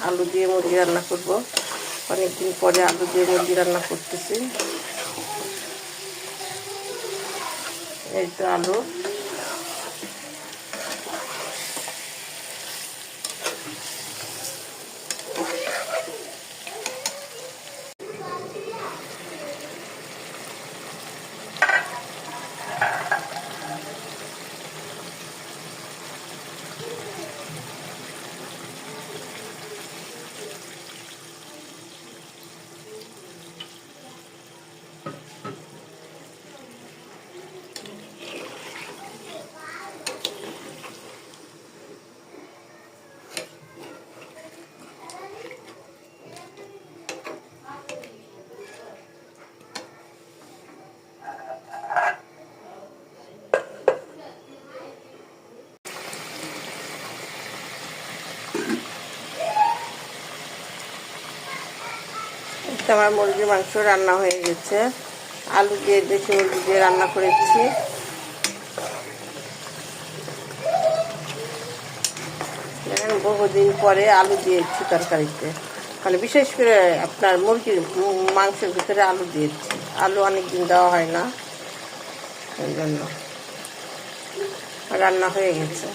আলু দিয়ে মুরগি রান্না করব। অনেকদিন পরে আলু দিয়ে মুরগি রান্না করতেছি। এই তো আলু, আমার মুরগির মাংস রান্না হয়ে গেছে। আলু দিয়ে দেশি মুরগি দিয়ে রান্না করেছি। দেখেন বহুদিন পরে আলু দিয়েছি তরকারিতে, মানে বিশেষ করে আপনার মুরগির মাংসের ভিতরে আলু দিয়েছি। আলু অনেকদিন দেওয়া হয় না, এই জন্য রান্না হয়ে গেছে।